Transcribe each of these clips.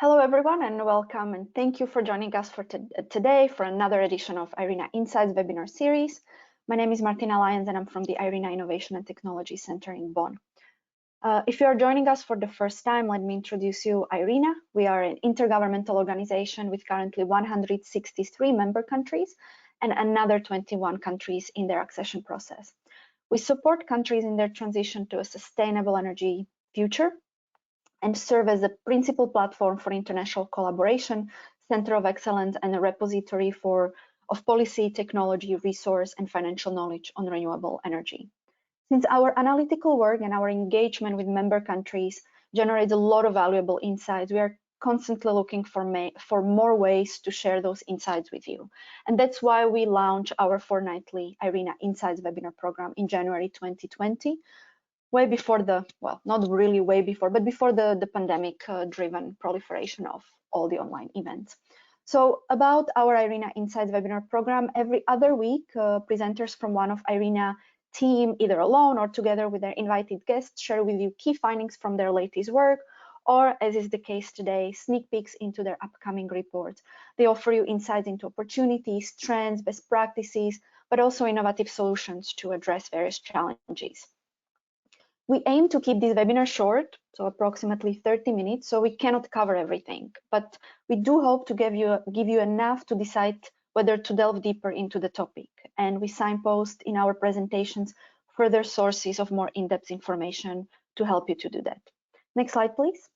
Hello everyone and welcome, and thank you for joining us for today for another edition of IRENA Insights webinar series. My name is Martina Lyons and I'm from the IRENA Innovation and Technology Center in Bonn. If you are joining us for the first time, let me introduce you IRENA. We are an intergovernmental organization with currently 163 member countries and another 21 countries in their accession process. We support countries in their transition to a sustainable energy future and serve as a principal platform for international collaboration, center of excellence, and a repository of policy, technology, resource, and financial knowledge on renewable energy. Since our analytical work and our engagement with member countries generates a lot of valuable insights, we are constantly looking for more ways to share those insights with you. And that's why we launched our fortnightly IRENA Insights webinar program in January 2020, way before well, not really way before, but before the pandemic-driven proliferation of all the online events. So about our IRENA Insights webinar program, every other week, presenters from one of IRENA team, either alone or together with their invited guests, share with you key findings from their latest work, or as is the case today, sneak peeks into their upcoming reports. They offer you insights into opportunities, trends, best practices, but also innovative solutions to address various challenges. We aim to keep this webinar short, so approximately 30 minutes, so we cannot cover everything, but we do hope to give you enough to decide whether to delve deeper into the topic. And we signpost in our presentations further sources of more in-depth information to help you to do that. Next slide, please.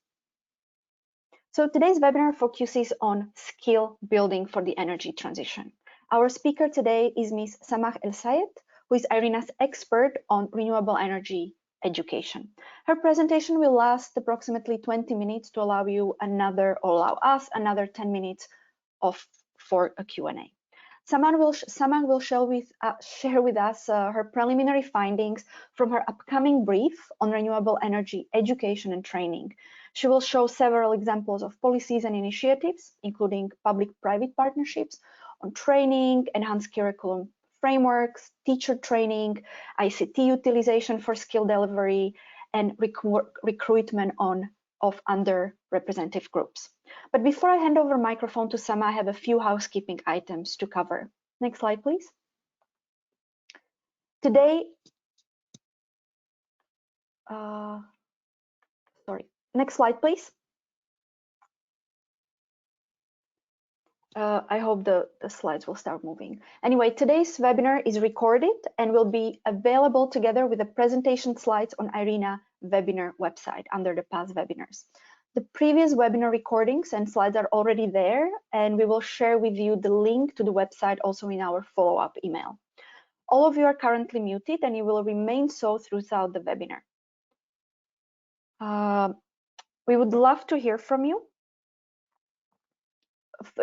So today's webinar focuses on skill building for the energy transition. Our speaker today is Ms. Samah El Sayed, who is IRENA's expert on renewable energy education. Her presentation will last approximately 20 minutes to allow us another 10 minutes for a Q&A. Samah will share with us her preliminary findings from her upcoming brief on renewable energy education and training. She will show several examples of policies and initiatives, including public-private partnerships on training, enhanced curriculum frameworks, teacher training, ICT utilization for skill delivery, and recruitment of underrepresented groups. But before I hand over the microphone to Samah, I have a few housekeeping items to cover. Next slide, please. Today, next slide, please. I hope the slides will start moving. Anyway, today's webinar is recorded and will be available together with the presentation slides on IRENA webinar website under the past webinars. The previous webinar recordings and slides are already there, and we will share with you the link to the website also in our follow-up email. All of you are currently muted and you will remain so throughout the webinar. We would love to hear from you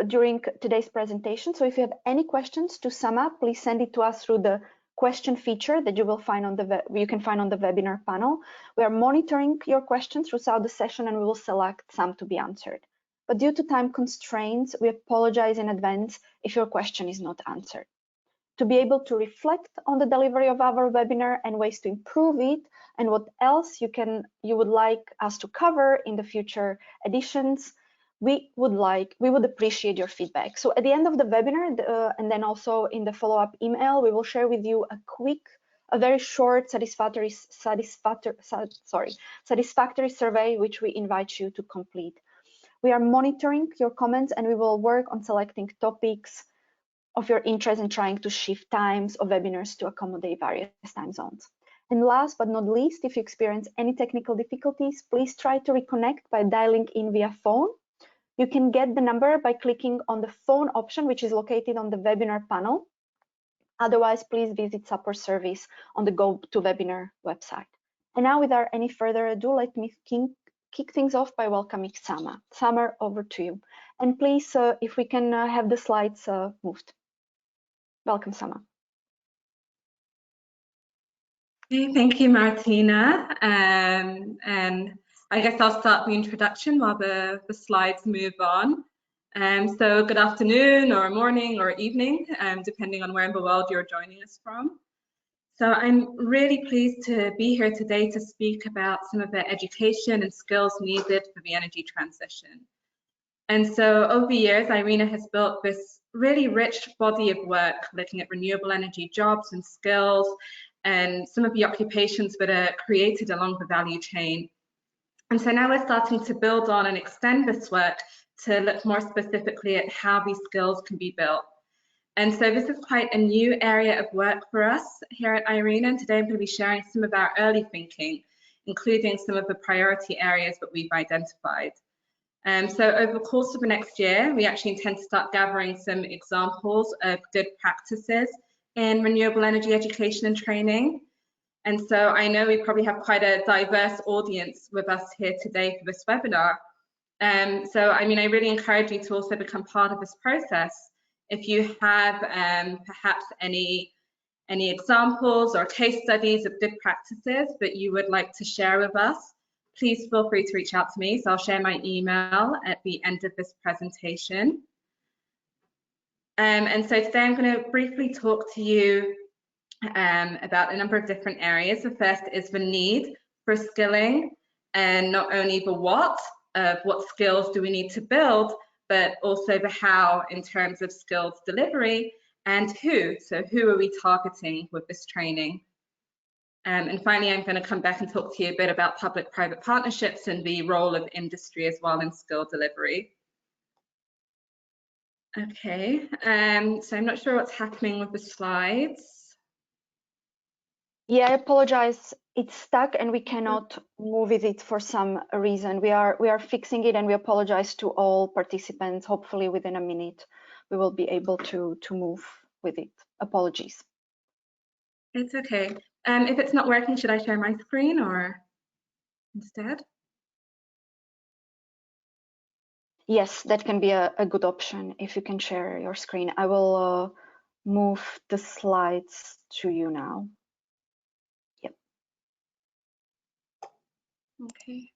during today's presentation. So if you have any questions to Samah, please send it to us through the question feature that you will find on you can find on the webinar panel. We are monitoring your questions throughout the session and we will select some to be answered. But due to time constraints, we apologize in advance if your question is not answered. To be able to reflect on the delivery of our webinar and ways to improve it, and what else you would like us to cover in the future editions, we would appreciate your feedback. So at the end of the webinar, and then also in the follow-up email, we will share with you a very short satisfactory survey, which we invite you to complete. We are monitoring your comments and we will work on selecting topics of your interest and trying to shift times of webinars to accommodate various time zones. And last but not least, if you experience any technical difficulties, please try to reconnect by dialing in via phone. You can get the number by clicking on the phone option, which is located on the webinar panel. Otherwise, please visit support service on the GoToWebinar website. And now, without any further ado, let me kick things off by welcoming Samah. Samah, over to you. And please, if we can have the slides moved. Welcome, Samah. Okay, thank you, Martina. And I guess I'll start the introduction while the slides move on. So good afternoon or morning or evening, depending on where in the world you're joining us from. So I'm really pleased to be here today to speak about some of the education and skills needed for the energy transition. And so over the years, IRENA has built this really rich body of work looking at renewable energy jobs and skills and some of the occupations that are created along the value chain. And so now we're starting to build on and extend this work to look more specifically at how these skills can be built. And so this is quite a new area of work for us here at IRENA, and today I'm going to be sharing some of our early thinking, including some of the priority areas that we've identified. So over the course of the next year, we actually intend to start gathering some examples of good practices in renewable energy education and training. And so I know we probably have quite a diverse audience with us here today for this webinar. So I mean, I really encourage you to also become part of this process. If you have perhaps any examples or case studies of good practices that you would like to share with us, please feel free to reach out to me. So I'll share my email at the end of this presentation. And so today I'm going to briefly talk to you about a number of different areas. The first is the need for skilling, and not only the what skills do we need to build, but also the how in terms of skills delivery, and who. So who are we targeting with this training? And finally, I'm going to come back and talk to you a bit about public-private partnerships and the role of industry as well in skill delivery. Okay, so I'm not sure what's happening with the slides. Yeah, I apologize. It's stuck and we cannot move with it for some reason. We are fixing it, and we apologize to all participants. Hopefully within a minute we will be able to move with it. Apologies. It's okay. If it's not working, should I share my screen or instead? Yes, that can be a good option if you can share your screen. I will move the slides to you now. Yep. Okay.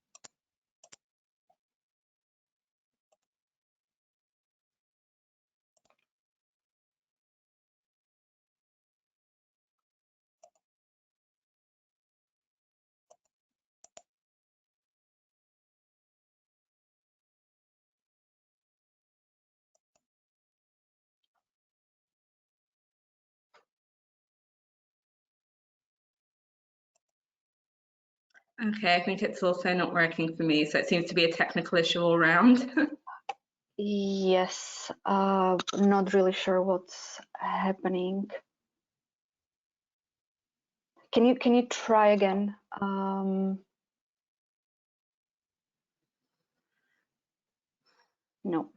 Okay, I think it's also not working for me, so it seems to be a technical issue all around. Yes, not really sure what's happening. Can you try again? No.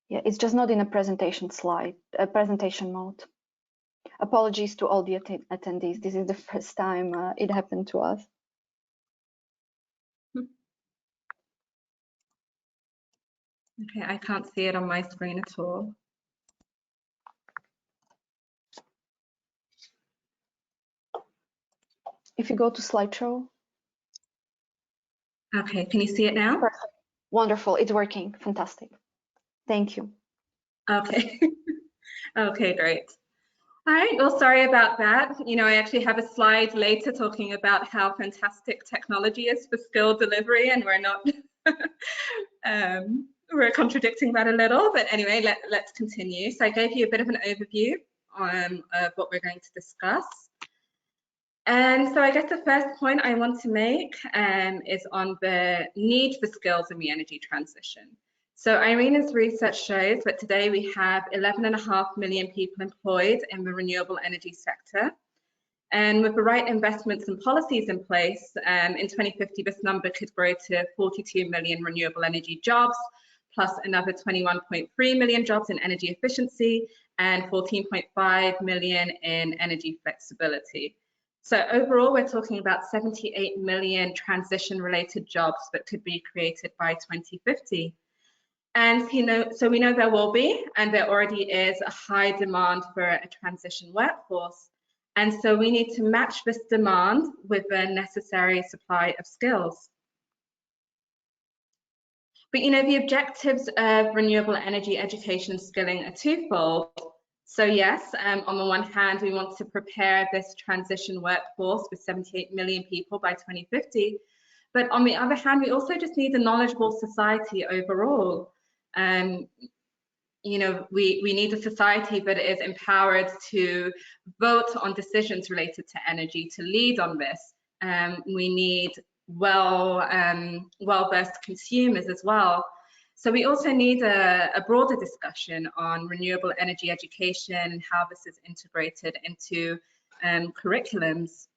Yeah, it's just not in a presentation mode. Apologies to all the attendees. This is the first time it happened to us. Okay, I can't see it on my screen at all. If you go to slideshow. Okay, can you see it now? Perfect. Wonderful, it's working. Fantastic. Thank you. Okay. Okay, great. All right, well, sorry about that. You know, I actually have a slide later talking about how fantastic technology is for skill delivery, and we're not, we're contradicting that a little, but anyway, let's continue. So I gave you a bit of an overview of what we're going to discuss. And so I guess the first point I want to make is on the need for skills in the energy transition. So IRENA's research shows that today we have 11.5 million people employed in the renewable energy sector. And with the right investments and policies in place, in 2050, this number could grow to 42 million renewable energy jobs, plus another 21.3 million jobs in energy efficiency and 14.5 million in energy flexibility. So overall, we're talking about 78 million transition-related jobs that could be created by 2050. And so we know there will be, and there already is, a high demand for a transition workforce. And so we need to match this demand with the necessary supply of skills. But you know, the objectives of renewable energy education and skilling are twofold. So yes, on the one hand, we want to prepare this transition workforce with 78 million people by 2050. But on the other hand, we also just need a knowledgeable society overall. You know, we need a society that is empowered to vote on decisions related to energy, to lead on this. We need well-versed consumers as well. So we also need a broader discussion on renewable energy education and how this is integrated into curriculums.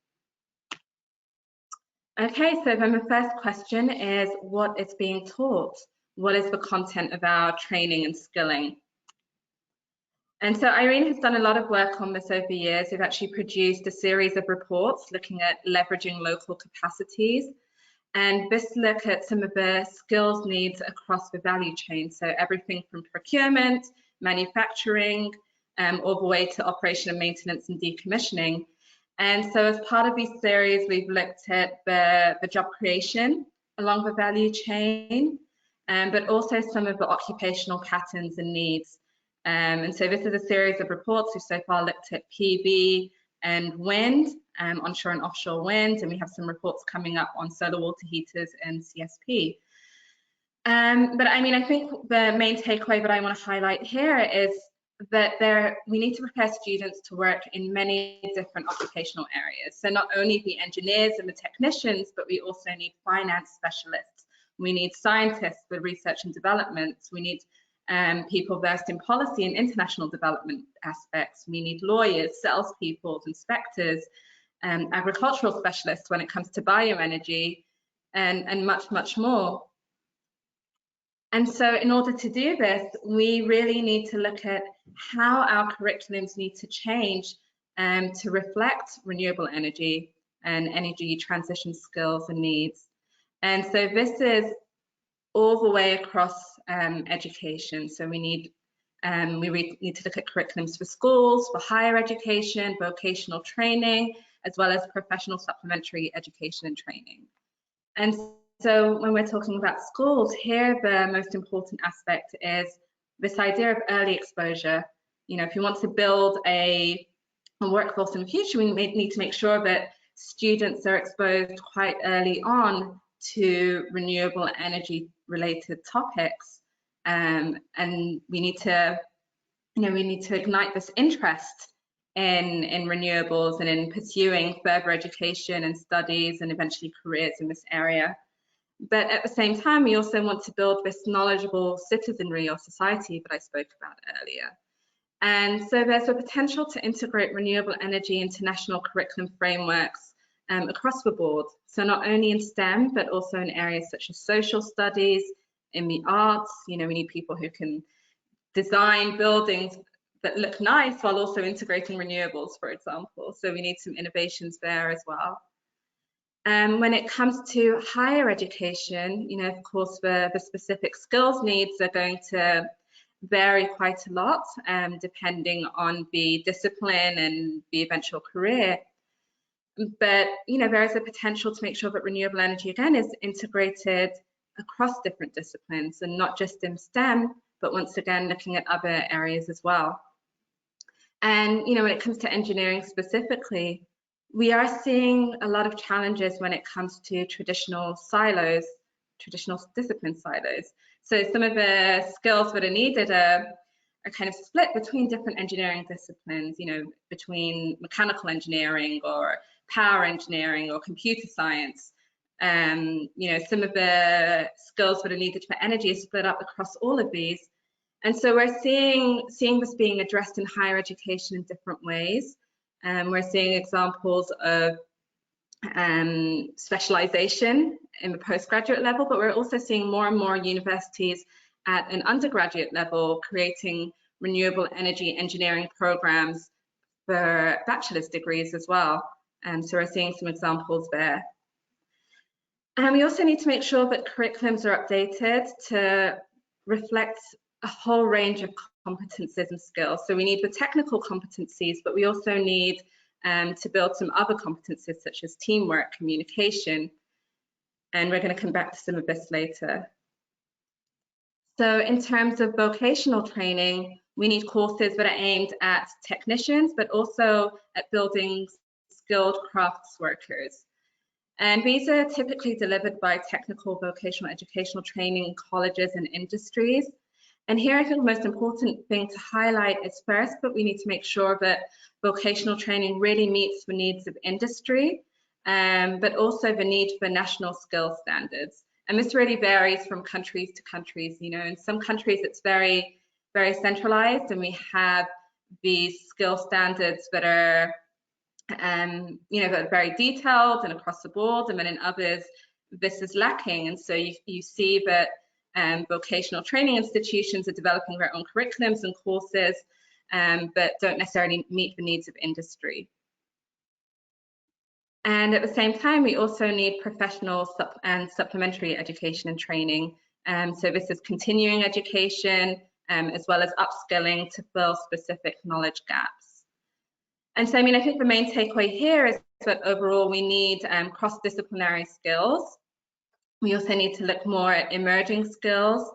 Okay, so then the first question is, what is being taught? What is the content of our training and skilling? And so IRENA has done a lot of work on this over the years. We've actually produced a series of reports looking at leveraging local capacities. And this look at some of the skills needs across the value chain. So everything from procurement, manufacturing, all the way to operation and maintenance and decommissioning. And so as part of these series, we've looked at the job creation along the value chain, but also some of the occupational patterns and needs. And so this is a series of reports. We've so far looked at PV and wind, onshore and offshore wind, and we have some reports coming up on solar water heaters and CSP. But I mean, I think the main takeaway that I want to highlight here is that we need to prepare students to work in many different occupational areas. So not only the engineers and the technicians, but we also need finance specialists. We need scientists for research and development. We need people versed in policy and international development aspects. We need lawyers, salespeople, inspectors, agricultural specialists when it comes to bioenergy, and much, much more. And so in order to do this, we really need to look at how our curriculums need to change to reflect renewable energy and energy transition skills and needs. And so this is all the way across education. So we need to look at curriculums for schools, for higher education, vocational training, as well as professional supplementary education and training. And so when we're talking about schools, here the most important aspect is this idea of early exposure. You know, if you want to build a workforce in the future, we need to make sure that students are exposed quite early on to renewable energy related topics, and we need to ignite this interest in renewables and in pursuing further education and studies and eventually careers in this area. But at the same time, we also want to build this knowledgeable citizenry or society that I spoke about earlier. And so there's a potential to integrate renewable energy into national curriculum frameworks across the board. So not only in STEM, but also in areas such as social studies, in the arts. You know, we need people who can design buildings that look nice while also integrating renewables, for example. So we need some innovations there as well. When it comes to higher education, you know, of course, the specific skills needs are going to vary quite a lot, depending on the discipline and the eventual career. But, you know, there is a potential to make sure that renewable energy, again, is integrated across different disciplines and not just in STEM, but once again, looking at other areas as well. And, you know, when it comes to engineering specifically, we are seeing a lot of challenges when it comes to traditional silos, traditional discipline silos. So some of the skills that are needed are kind of split between different engineering disciplines, you know, between mechanical engineering or power engineering or computer science. You know, some of the skills that are needed for energy are split up across all of these. And so we're seeing this being addressed in higher education in different ways. We're seeing examples of specialization in the postgraduate level, but we're also seeing more and more universities at an undergraduate level creating renewable energy engineering programs for bachelor's degrees as well. So we're seeing some examples there. And we also need to make sure that curriculums are updated to reflect a whole range of competencies and skills. So we need the technical competencies, but we also need to build some other competencies such as teamwork, communication, and we're going to come back to some of this later. So in terms of vocational training, We need courses that are aimed at technicians, but also at building skilled crafts workers. And these are typically delivered by technical vocational educational training colleges and industries. And here I think the most important thing to highlight is first that we need to make sure that vocational training really meets the needs of industry, but also the need for national skill standards. And this really varies from countries to countries. You know, in some countries it's very, very centralized, and we have these skill standards that are you know, that are very detailed and across the board, and then in others this is lacking. And so you see that vocational training institutions are developing their own curriculums and courses, but don't necessarily meet the needs of industry. And at the same time, we also need professional and supplementary education and training. So this is continuing education, as well as upskilling to fill specific knowledge gaps. And so, I mean, I think the main takeaway here is that overall we need cross-disciplinary skills. We also need to look more at emerging skills.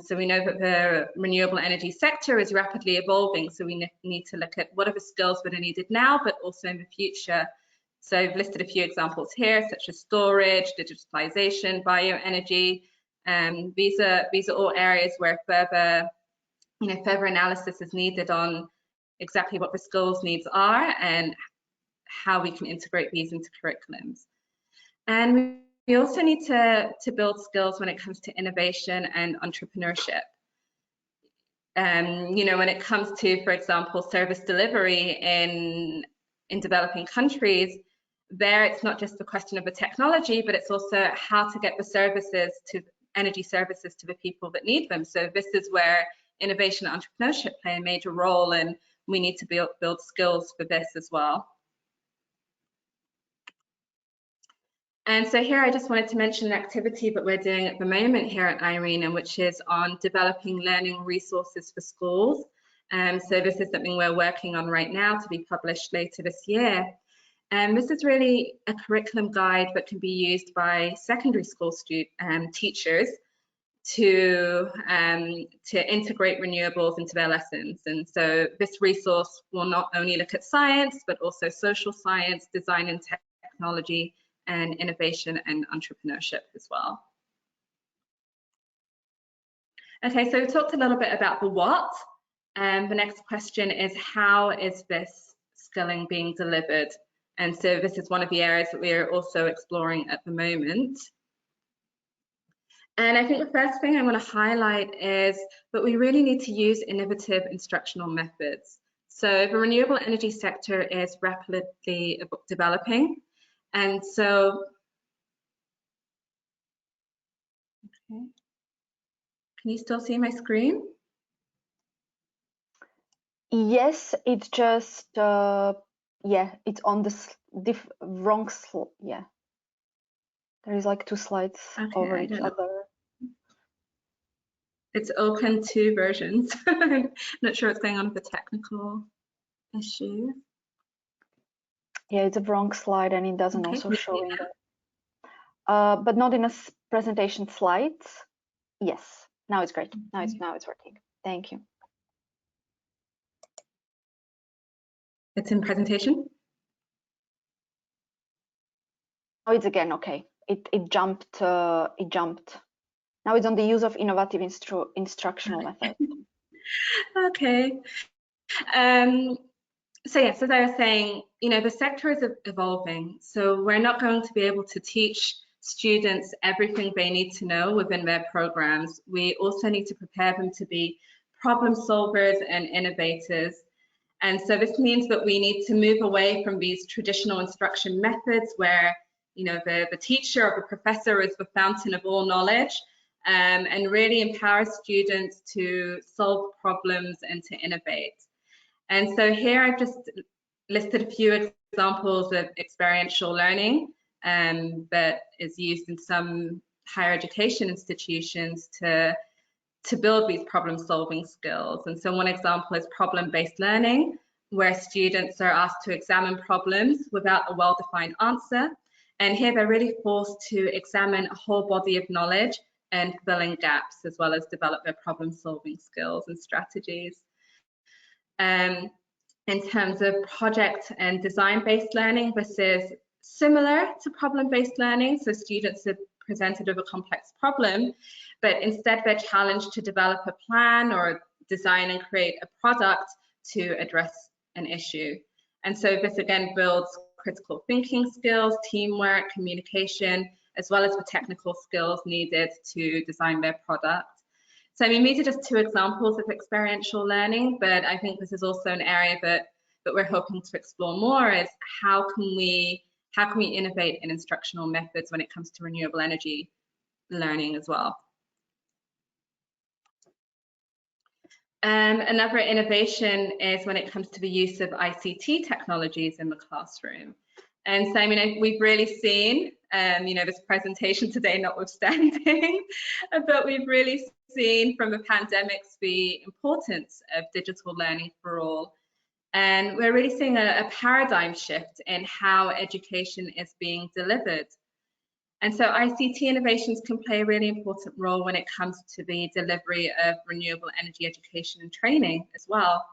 So we know that the renewable energy sector is rapidly evolving, so we need to look at what are the skills that are needed now, but also in the future. So I've listed a few examples here, such as storage, digitalization, bioenergy. These are all areas where further analysis is needed on exactly what the skills needs are and how we can integrate these into curriculums. And we also need to build skills when it comes to innovation and entrepreneurship. You know, when it comes to, for example, service delivery in developing countries, there it's not just the question of the technology, but it's also how to get the services to energy services to the people that need them. So this is where innovation and entrepreneurship play a major role, and we need to build skills for this as well. And so here I just wanted to mention an activity that we're doing at the moment here at IRENA, which is on developing learning resources for schools. So this is something we're working on right now to be published later this year. And this is really a curriculum guide that can be used by secondary school teachers to integrate renewables into their lessons. And so this resource will not only look at science, but also social science, design and technology, and innovation and entrepreneurship as well. Okay, so we talked a little bit about the what. The next question is, how is this skilling being delivered? And so this is one of the areas that we are also exploring at the moment. And I think the first thing I want to highlight is that we really need to use innovative instructional methods. So the renewable energy sector is rapidly developing. And so, okay. Can you still see my screen? Yes, it's just, yeah, it's on the wrong slide. Yeah. There is like 2 slides over each other. It's open 2 versions. I'm not sure what's going on with the technical issue. Yeah, it's a wrong slide and it doesn't also show in the, but not in a presentation slides. Yes, now it's great. Now it's working. Thank you. It's in presentation. Oh, it's again okay. It jumped. Now it's on the use of innovative instructional methods. Okay. So yes, as I was saying, you know, the sector is evolving, so we're not going to be able to teach students everything they need to know within their programs. We also need to prepare them to be problem solvers and innovators. And so this means that we need to move away from these traditional instruction methods where, you know, the teacher or the professor is the fountain of all knowledge, and really empower students to solve problems and to innovate. And so here I've just listed a few examples of experiential learning that is used in some higher education institutions to build these problem-solving skills. And so one example is problem-based learning, where students are asked to examine problems without a well-defined answer. And here they're really forced to examine a whole body of knowledge and fill in gaps, as well as develop their problem-solving skills and strategies. in terms of project and design-based learning, this is similar to problem-based learning. So students are presented with a complex problem, but instead they're challenged to develop a plan or design and create a product to address an issue. And so this again builds critical thinking skills, teamwork, communication, as well as the technical skills needed to design their product. So I mean, these are just two examples of experiential learning, but I think this is also an area that we're hoping to explore more, is how can we innovate in instructional methods when it comes to renewable energy learning as well. Another innovation is when it comes to the use of ICT technologies in the classroom. And so, I mean, we've really seen, you know, this presentation today notwithstanding, but we've really seen from the pandemics the importance of digital learning for all. And we're really seeing a paradigm shift in how education is being delivered. And so ICT innovations can play a really important role when it comes to the delivery of renewable energy education and training as well.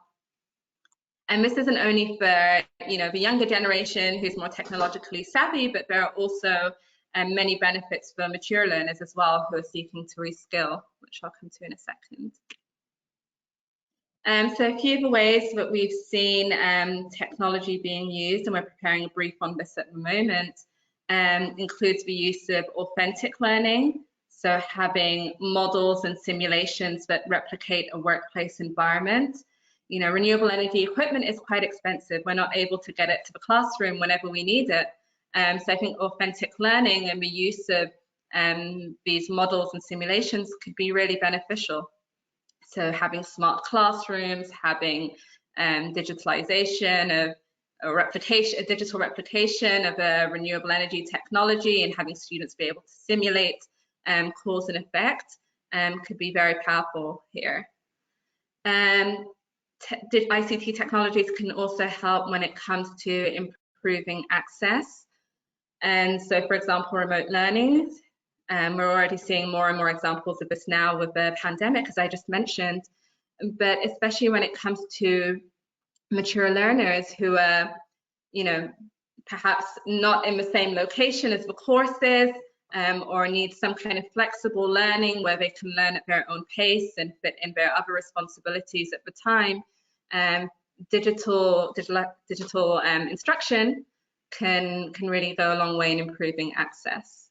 And this isn't only for, you know, the younger generation who's more technologically savvy, but there are also many benefits for mature learners as well who are seeking to reskill, which I'll come to in a second. So a few of the ways that we've seen technology being used, and we're preparing a brief on this at the moment, includes the use of authentic learning. So having models and simulations that replicate a workplace environment. You know, renewable energy equipment is quite expensive. We're not able to get it to the classroom whenever we need it. So I think authentic learning and the use of these models and simulations could be really beneficial. So having smart classrooms, having digitalization of a digital replication of a renewable energy technology, and having students be able to simulate cause and effect could be very powerful here. ICT technologies can also help when it comes to improving access. And so, for example, remote learning, we're already seeing more and more examples of this now with the pandemic, as I just mentioned, but especially when it comes to mature learners who are, you know, perhaps not in the same location as the courses, or need some kind of flexible learning where they can learn at their own pace and fit in their other responsibilities at the time. Digital instruction can really go a long way in improving access.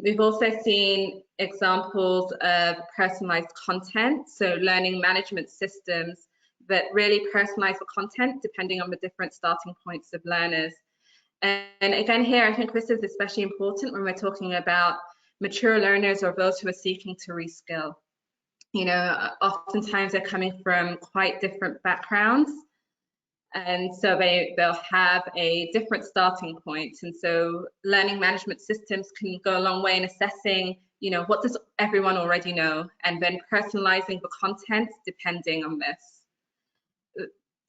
We've also seen examples of personalized content, so learning management systems that really personalize the content depending on the different starting points of learners. And again, here, I think this is especially important when we're talking about mature learners or those who are seeking to reskill. You know, oftentimes they're coming from quite different backgrounds, and so they'll have a different starting point. And so learning management systems can go a long way in assessing, you know, what does everyone already know, and then personalizing the content depending on this.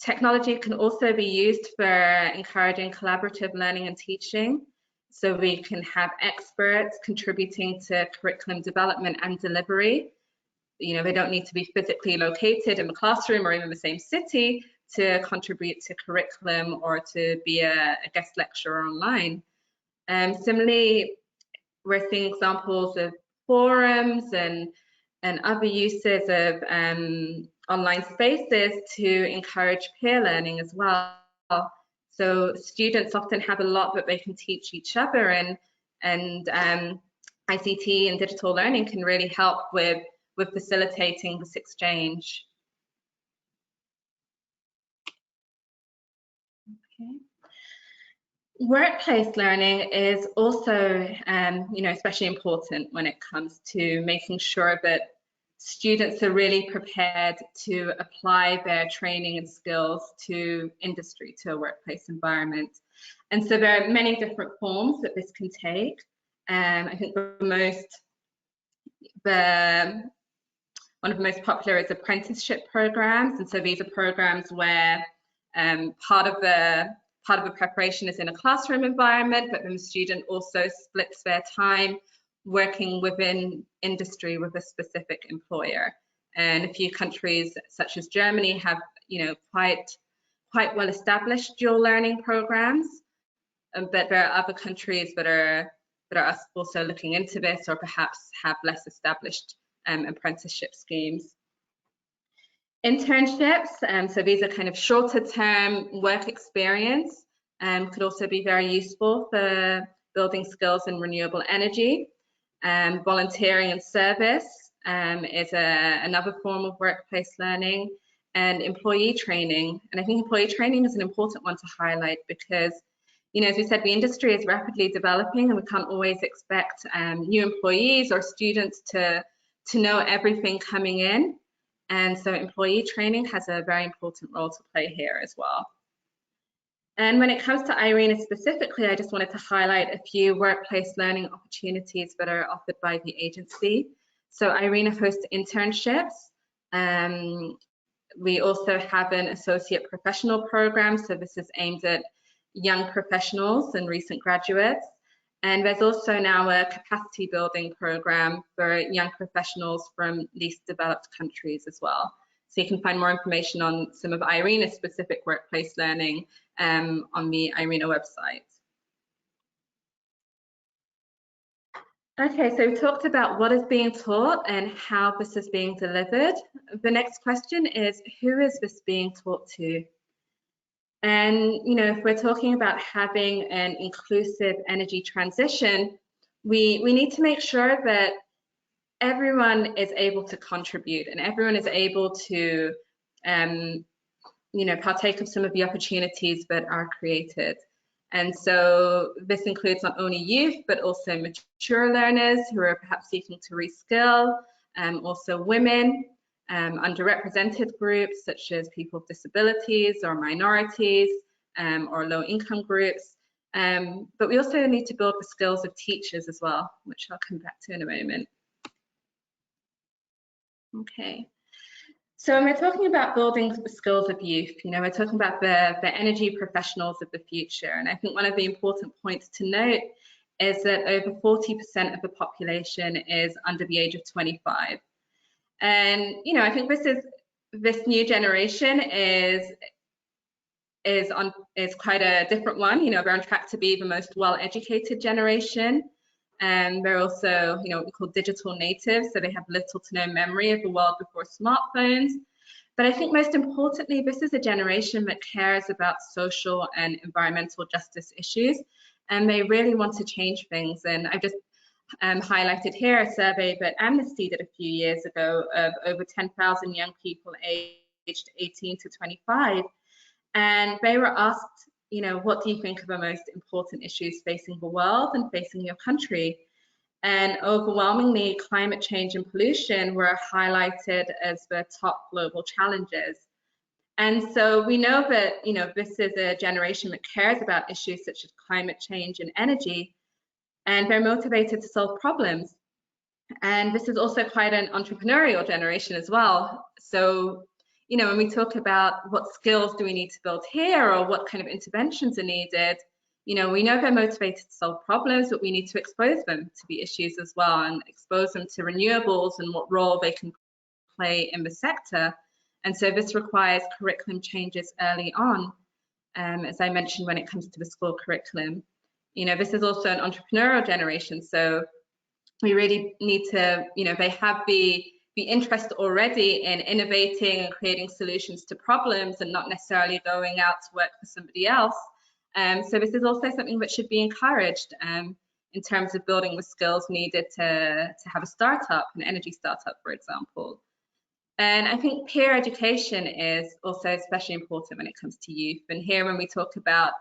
Technology can also be used for encouraging collaborative learning and teaching. So we can have experts contributing to curriculum development and delivery. You know, they don't need to be physically located in the classroom or even the same city to contribute to curriculum or to be a guest lecturer online. Similarly, we're seeing examples of forums and other uses of online spaces to encourage peer learning as well. So students often have a lot that they can teach each other, and ICT and digital learning can really help with facilitating this exchange. Okay. Workplace learning is also, you know, especially important when it comes to making sure that students are really prepared to apply their training and skills to industry, to a workplace environment. And so there are many different forms that this can take. I think one of the most popular is apprenticeship programs. And so these are programs where part of the preparation is in a classroom environment, but then the student also splits their time working within industry with a specific employer. And a few countries such as Germany have, quite well established dual learning programs, but there are other countries that are also looking into this, or perhaps have less established apprenticeship schemes. Internships, so these are kind of shorter term work experience, could also be very useful for building skills in renewable energy. Volunteering and service is another form of workplace learning, and employee training. And I think employee training is an important one to highlight because, as we said, the industry is rapidly developing and we can't always expect new employees or students to know everything coming in. And so employee training has a very important role to play here as well. And when it comes to IRENA specifically, I just wanted to highlight a few workplace learning opportunities that are offered by the agency. So IRENA hosts internships. We also have an associate professional program. So this is aimed at young professionals and recent graduates. And there's also now a capacity building program for young professionals from least developed countries as well. So you can find more information on some of IRENA specific workplace learning on the IRENA website. Okay, so we talked about what is being taught and how this is being delivered. The next question is, who is this being taught to? And, if we're talking about having an inclusive energy transition, we need to make sure that everyone is able to contribute and everyone is able to, partake of some of the opportunities that are created. And so this includes not only youth, but also mature learners who are perhaps seeking to reskill, also women, underrepresented groups such as people with disabilities or minorities, or low income groups. But we also need to build the skills of teachers as well, which I'll come back to in a moment. Okay. So when we're talking about building the skills of youth, we're talking about the energy professionals of the future. And I think one of the important points to note is that over 40% of the population is under the age of 25. And, I think this new generation is quite a different one. They're on track to be the most well-educated generation. And they're also, what we call digital natives, so they have little to no memory of the world before smartphones. But I think most importantly, this is a generation that cares about social and environmental justice issues, and they really want to change things. And I've just highlighted here a survey that Amnesty did a few years ago of over 10,000 young people aged 18 to 25. And they were asked, what do you think are the most important issues facing the world and facing your country? And overwhelmingly, climate change and pollution were highlighted as the top global challenges. And so we know that, this is a generation that cares about issues such as climate change and energy, and they're motivated to solve problems. And this is also quite an entrepreneurial generation as well. So, when we talk about what skills do we need to build here or what kind of interventions are needed, we know they're motivated to solve problems, but we need to expose them to the issues as well and expose them to renewables and what role they can play in the sector. And so this requires curriculum changes early on, as I mentioned, when it comes to the school curriculum. This is also an entrepreneurial generation, so we really need to, they have the interest already in innovating and creating solutions to problems and not necessarily going out to work for somebody else. So this is also something that should be encouraged in terms of building the skills needed to have a startup, an energy startup, for example. And I think peer education is also especially important when it comes to youth. And here when we talk about,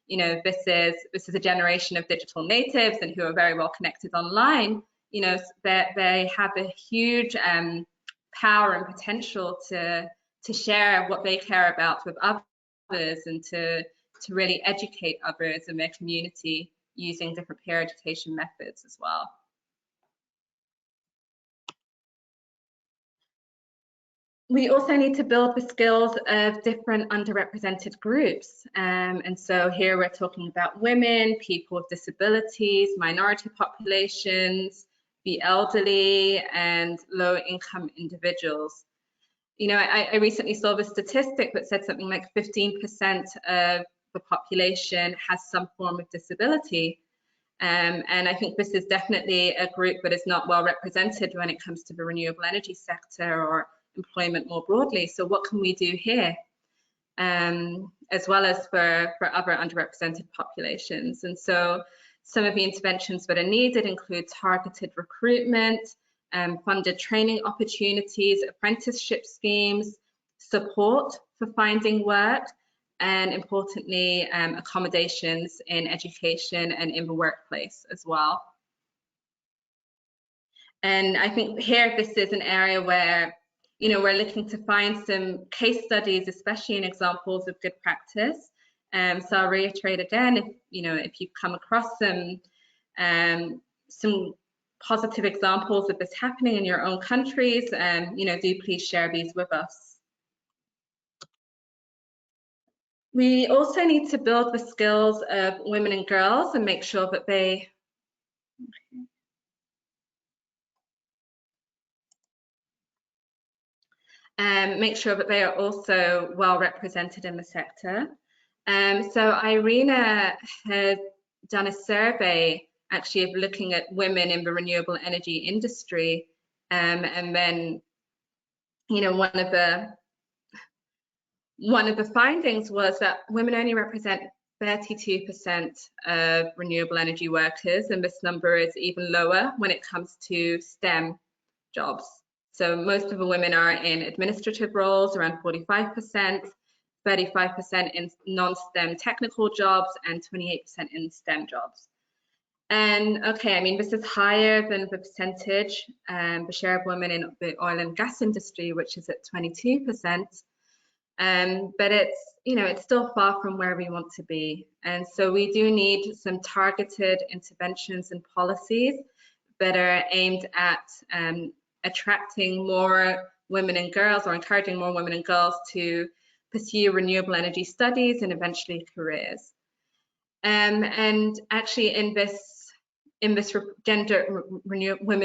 this is a generation of digital natives and who are very well connected online, they have a huge power and potential to share what they care about with others and to really educate others in their community using different peer education methods as well. We also need to build the skills of different underrepresented groups. And so here we're talking about women, people with disabilities, minority populations, the elderly, and low-income individuals. You know, I recently saw the statistic that said something like 15% of the population has some form of disability. And I think this is definitely a group that is not well represented when it comes to the renewable energy sector or employment more broadly. So what can we do here? As well as for other underrepresented populations. And so some of the interventions that are needed include targeted recruitment, funded training opportunities, apprenticeship schemes, support for finding work, and importantly, accommodations in education and in the workplace as well. And I think here this is an area where, you know, we're looking to find some case studies, especially in examples of good practice. So I'll reiterate again, if you've come across some positive examples of this happening in your own countries, do please share these with us. We also need to build the skills of women and girls and make sure that they are also well represented in the sector. So IRENA has done a survey actually of looking at women in the renewable energy industry, and then, you know, one of the findings was that women only represent 32% of renewable energy workers, and this number is even lower when it comes to STEM jobs. So most of the women are in administrative roles, around 45%, 35% in non-STEM technical jobs, and 28% in STEM jobs. And okay, I mean, this is higher than the percentage, the share of women in the oil and gas industry, which is at 22%. But it's still far from where we want to be. And so we do need some targeted interventions and policies that are aimed at attracting more women and girls, or encouraging more women and girls to pursue renewable energy studies and eventually careers. And actually in this women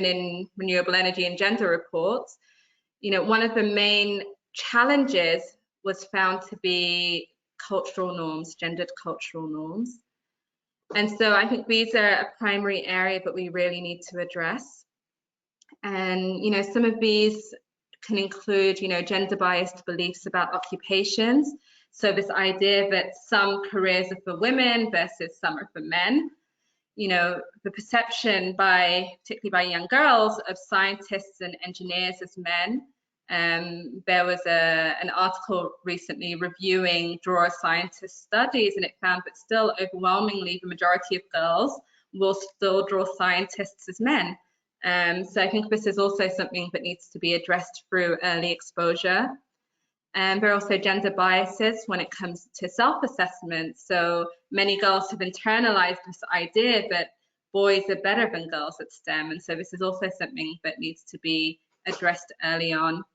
in renewable energy and gender reports, you know, one of the main challenges was found to be cultural norms, gendered cultural norms. And so I think these are a primary area that we really need to address. And, you know, some of these can include, you know, gender biased beliefs about occupations. So this idea that some careers are for women versus some are for men. You know, the perception particularly by young girls, of scientists and engineers as men. There was an article recently reviewing drawer scientist studies, and it found that still overwhelmingly the majority of girls will still draw scientists as men. So I think this is also something that needs to be addressed through early exposure. There are also gender biases when it comes to self-assessment. So many girls have internalized this idea that boys are better than girls at STEM. And so this is also something that needs to be addressed early on.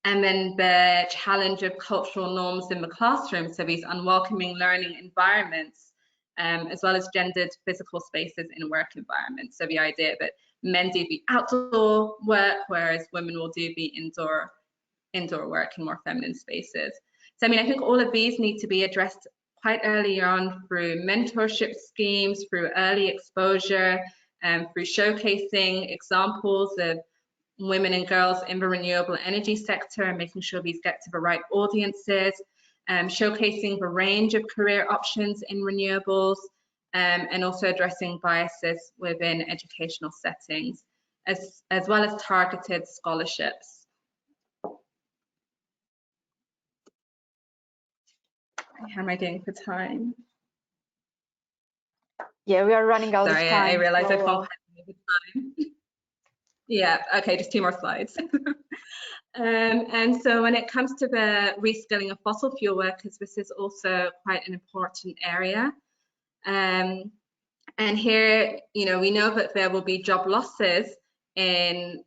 And then the challenge of cultural norms in the classroom, so these unwelcoming learning environments, as well as gendered physical spaces in work environments. So the idea that men do the outdoor work, whereas women will do the indoor work in more feminine spaces. So I mean, I think all of these need to be addressed quite early on through mentorship schemes, through early exposure, through showcasing examples of women and girls in the renewable energy sector and making sure these get to the right audiences, showcasing the range of career options in renewables, and also addressing biases within educational settings, as well as targeted scholarships. How am I doing for time? Yeah, we are running out of time. Sorry, I realized I've gone quite over time. Yeah, okay, just 2 more slides. And so when it comes to the reskilling of fossil fuel workers, this is also quite an important area. And here, you know, we know that there will be job losses in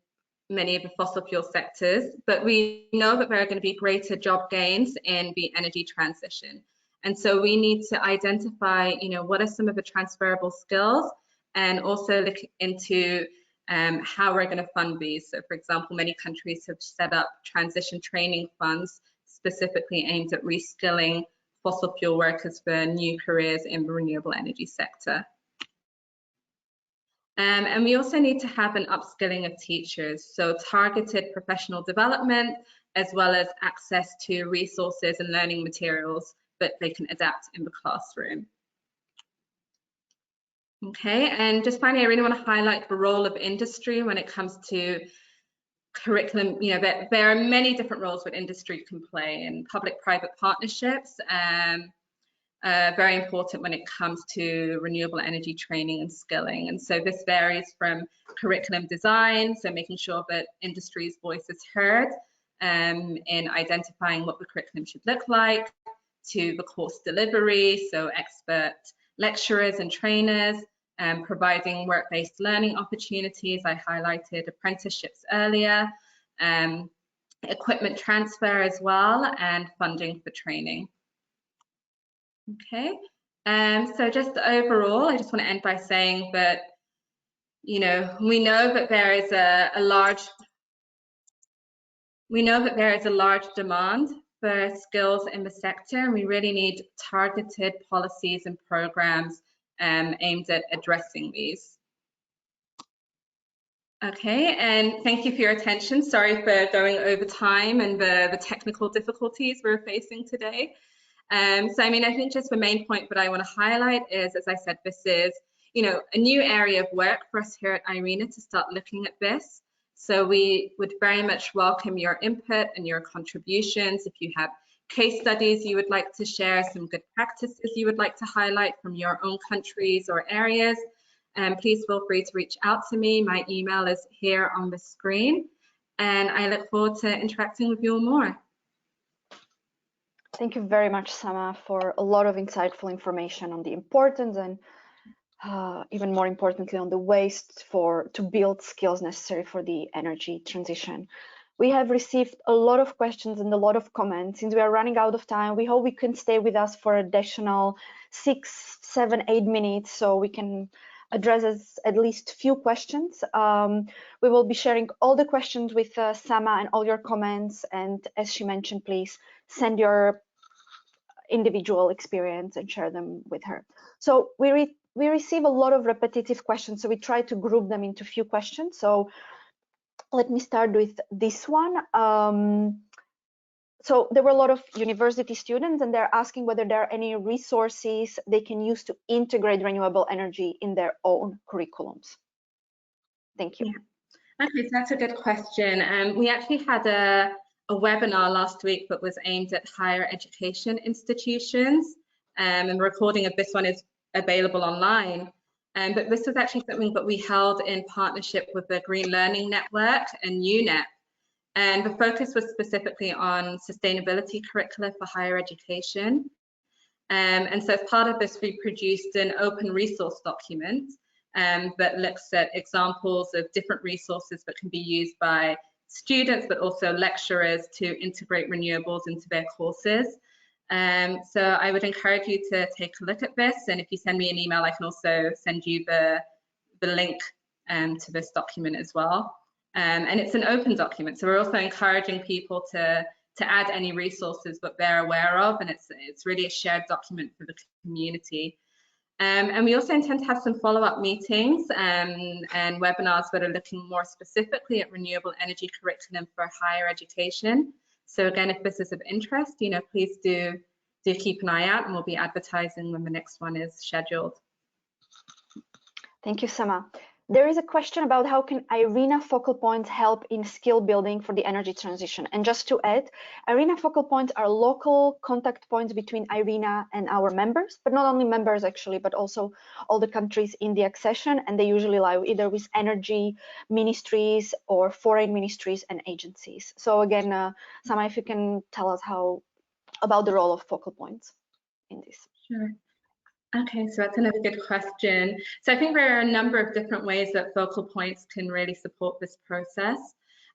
many of the fossil fuel sectors, but we know that there are going to be greater job gains in the energy transition. And so we need to identify, you know, what are some of the transferable skills, and also look into how we're going to fund these. So, for example, many countries have set up transition training funds specifically aimed at reskilling fossil fuel workers for new careers in the renewable energy sector. And we also need to have an upskilling of teachers, so targeted professional development, as well as access to resources and learning materials that they can adapt in the classroom. Okay, and just finally, I really want to highlight the role of industry when it comes to curriculum. You know, there are many different roles that industry can play in public-private partnerships. Very important when it comes to renewable energy training and skilling. And so this varies from curriculum design, so making sure that industry's voice is heard in identifying what the curriculum should look like, to the course delivery, so expert lecturers and trainers, providing work-based learning opportunities. I highlighted apprenticeships earlier, equipment transfer as well, and funding for training. Okay, so just overall, I just want to end by saying that, you know, we know that there is a large demand for skills in the sector, and we really need targeted policies and programs aimed at addressing these. Okay, and thank you for your attention. Sorry for going over time and the technical difficulties we're facing today. So I mean, I think just the main point that I want to highlight is, as I said, this is, you know, a new area of work for us here at IRENA to start looking at this. So we would very much welcome your input and your contributions. If you have case studies you would like to share, some good practices you would like to highlight from your own countries or areas, please feel free to reach out to me. My email is here on the screen, and I look forward to interacting with you all more. Thank you very much, Sama, for a lot of insightful information on the importance and even more importantly on the ways to build skills necessary for the energy transition. We have received a lot of questions and a lot of comments. Since we are running out of time, we hope we can stay with us for additional 6, 7, 8 minutes so we can address at least a few questions. We will be sharing all the questions with Sama and all your comments, and as she mentioned, please send your individual experience and share them with her. So we receive a lot of repetitive questions, so we try to group them into a few questions. So let me start with this one. So there were a lot of university students, and they're asking whether there are any resources they can use to integrate renewable energy in their own curriculums. Thank you. Yeah. Okay, so that's a good question. We actually had a webinar last week that was aimed at higher education institutions, and the recording of this one is available online. But this was actually something that we held in partnership with the Green Learning Network and UNEP. And the focus was specifically on sustainability curricula for higher education. And so as part of this, we produced an open resource document that looks at examples of different resources that can be used by students, but also lecturers to integrate renewables into their courses. So I would encourage you to take a look at this, and if you send me an email, I can also send you the link to this document as well. And it's an open document, so we're also encouraging people to add any resources that they're aware of, and it's really a shared document for the community. And we also intend to have some follow-up meetings and webinars that are looking more specifically at renewable energy curriculum for higher education. So again, if this is of interest, you know, please do keep an eye out, and we'll be advertising when the next one is scheduled. Thank you, Sama. There is a question about how can IRENA focal points help in skill building for the energy transition. And just to add, IRENA focal points are local contact points between IRENA and our members, but not only members actually, but also all the countries in the accession. And they usually lie either with energy ministries or foreign ministries and agencies. So again, Sama, if you can tell us about the role of focal points in this. Sure. Okay, so that's another good question. So I think there are a number of different ways that focal points can really support this process.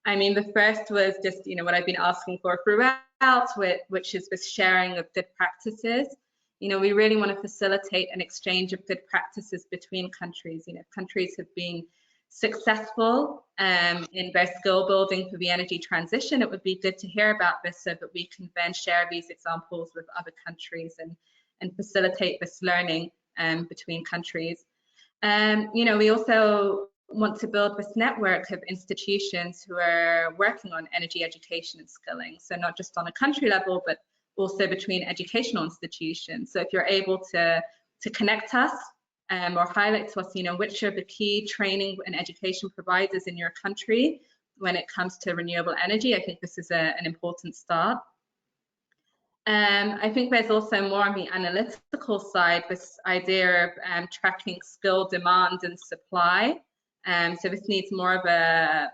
I mean, the first was just, you know, what I've been asking for throughout, which is this sharing of good practices. You know, we really want to facilitate an exchange of good practices between countries. You know, countries have been successful in their skill building for the energy transition, it would be good to hear about this so that we can then share these examples with other countries and facilitate this learning between countries. We also want to build this network of institutions who are working on energy education and skilling. So not just on a country level, but also between educational institutions. So if you're able to connect us or highlight to us, which are the key training and education providers in your country when it comes to renewable energy, I think this is an important start. I think there's also more on the analytical side, this idea of tracking skill demand and supply. So this needs more of a,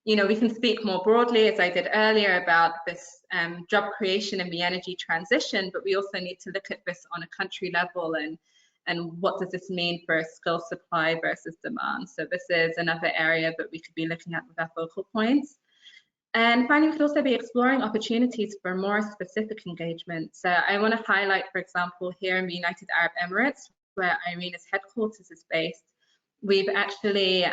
we can speak more broadly, as I did earlier, about this job creation and the energy transition, but we also need to look at this on a country level and what does this mean for skill supply versus demand. So this is another area that we could be looking at with our focal points. And finally, we could also be exploring opportunities for more specific engagement. So I want to highlight, for example, here in the United Arab Emirates, where IRENA's headquarters is based, we've actually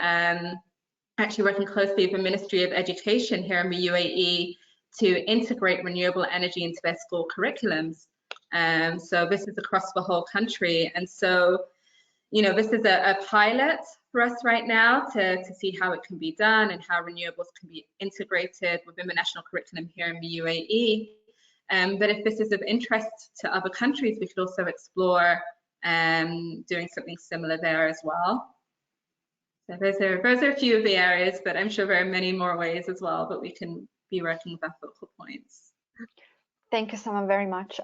working closely with the Ministry of Education here in the UAE to integrate renewable energy into their school curriculums. So this is across the whole country. And so, this is a pilot for us right now to see how it can be done and how renewables can be integrated within the national curriculum here in the UAE. But if this is of interest to other countries, we could also explore doing something similar there as well. So those are a few of the areas, but I'm sure there are many more ways as well that we can be working with our focal points. Thank you, Sama, very much.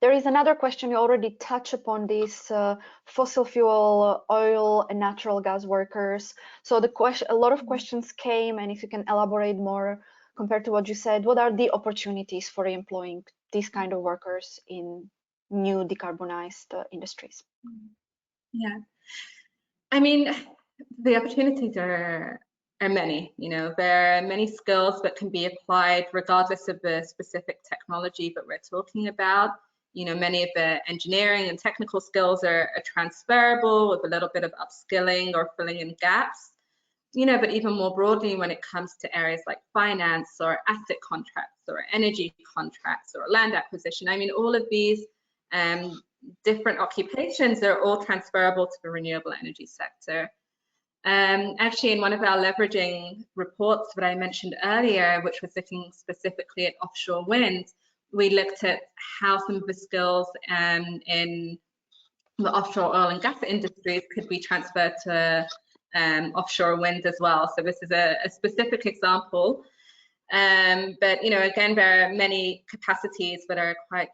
There is another question. You already touched upon this fossil fuel, oil, and natural gas workers. So a lot of questions came, and if you can elaborate more compared to what you said, what are the opportunities for employing these kind of workers in new decarbonized industries? Yeah, I mean, the opportunities are many. There are many skills that can be applied regardless of the specific technology that we're talking about. Many of the engineering and technical skills are transferable with a little bit of upskilling or filling in gaps. But even more broadly, when it comes to areas like finance or asset contracts or energy contracts or land acquisition, I mean, all of these different occupations are all transferable to the renewable energy sector. Actually, in one of our leveraging reports that I mentioned earlier, which was looking specifically at offshore wind, we looked at how some of the skills in the offshore oil and gas industries could be transferred to offshore wind as well. So this is a specific example. But again, there are many capacities that are quite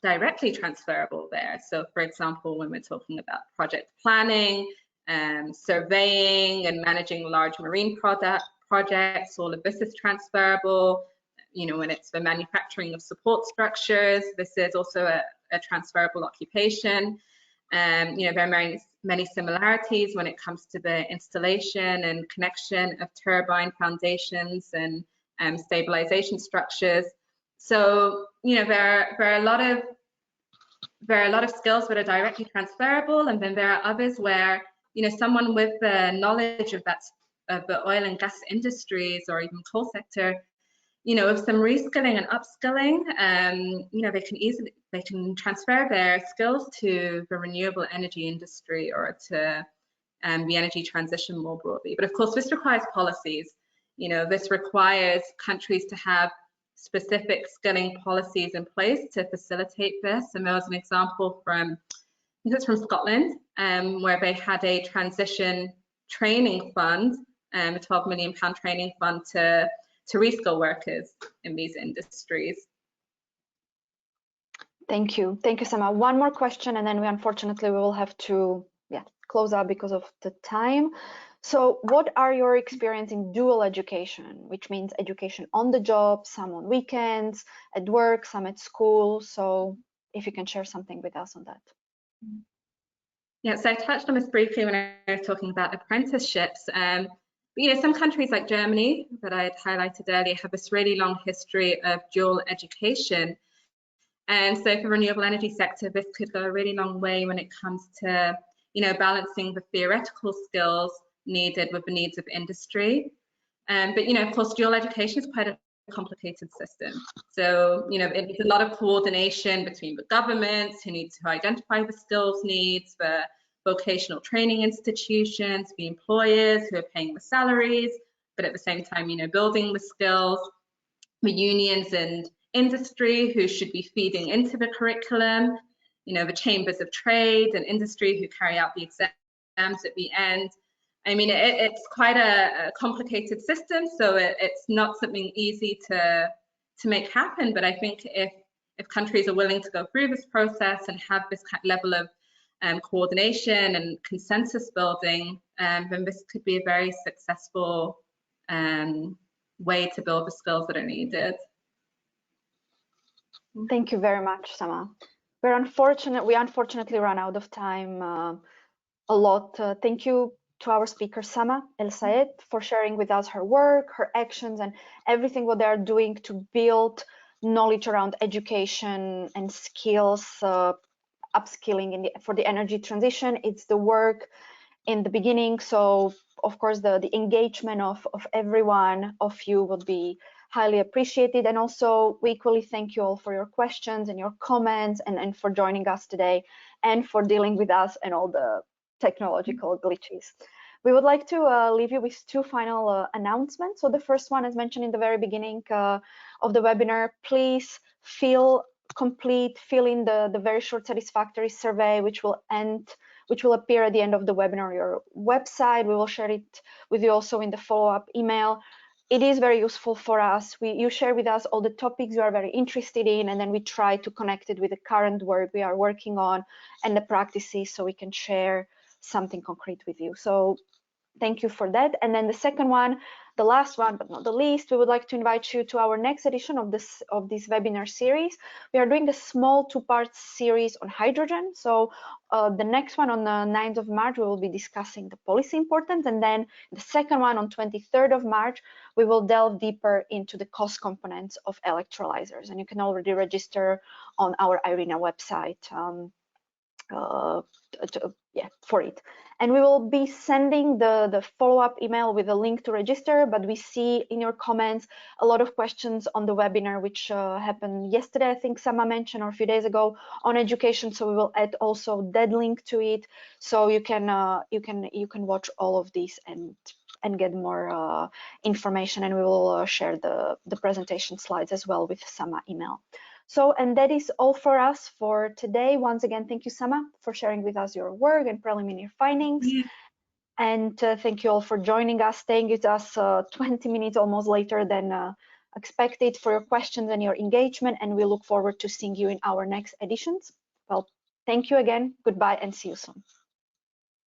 directly transferable there. So for example, when we're talking about project planning, surveying and managing large marine projects, all of this is transferable. When it's the manufacturing of support structures, this is also a transferable occupation. There are many similarities when it comes to the installation and connection of turbine foundations and stabilization structures. So there are a lot of skills that are directly transferable, and then there are others where someone with the knowledge of the oil and gas industries or even coal sector, with some reskilling and upskilling, they can transfer their skills to the renewable energy industry or to the energy transition more broadly. But of course, this requires policies. This requires countries to have specific skilling policies in place to facilitate this. And there was an example from, I think it's from Scotland, where they had a transition training fund, a £12 million training fund to reskill workers in these industries. Thank you, Sama. One more question, and then unfortunately we will have to close out because of the time. So what are your experience in dual education, which means education on the job, some on weekends, at work, some at school? So if you can share something with us on that. Yeah, so I touched on this briefly when I was talking about apprenticeships. But, some countries like Germany that I had highlighted earlier have this really long history of dual education. And so for the renewable energy sector, this could go a really long way when it comes to, balancing the theoretical skills needed with the needs of industry. But of course, dual education is quite a complicated system. So it needs a lot of coordination between the governments who need to identify the skills needs, the vocational training institutions, the employers who are paying the salaries, but at the same time, building the skills, the unions and industry who should be feeding into the curriculum, the chambers of trade and industry who carry out the exams at the end. I mean, it's quite a complicated system, so it's not something easy to make happen. But I think if countries are willing to go through this process and have this level of coordination and consensus building, then this could be a very successful way to build the skills that are needed. Thank you very much, Sama. We unfortunately ran out of time a lot. Thank you to our speaker, Sama El Sayed, for sharing with us her work, her actions, and everything what they are doing to build knowledge around education and skills, upskilling for the energy transition. It's the work in the beginning, so of course the engagement of every one of you would be highly appreciated. And also we equally thank you all for your questions and your comments and for joining us today and for dealing with us and all the technological glitches. We would like to leave you with two final announcements. So the first one, as mentioned in the very beginning of the webinar, please fill in the very short satisfactory survey, which will appear at the end of the webinar on your website. We will share it with you also in the follow-up email. It is very useful for us. You share with us all the topics you are very interested in, and then we try to connect it with the current work we are working on and the practices, so we can share something concrete with you. So thank you for that. And then the second one, the last one but not the least, we would like to invite you to our next edition of this webinar series. We are doing a small two-part series on hydrogen. So the next one on the 9th of March, we will be discussing the policy importance, and then the second one on 23rd of March, we will delve deeper into the cost components of electrolyzers. And you can already register on our IRENA website for it. And we will be sending the follow-up email with a link to register, but we see in your comments a lot of questions on the webinar, which happened yesterday, I think Sama mentioned, or a few days ago, on education. So we will add also that link to it, so you can watch all of these and get more information, and we will share the presentation slides as well with Sama email. So, and that is all for us for today. Once again, thank you, Sama, for sharing with us your work and preliminary findings. Yeah. And thank you all for joining us, staying with us 20 minutes almost later than expected, for your questions and your engagement. And we look forward to seeing you in our next editions. Well, thank you again. Goodbye and see you soon.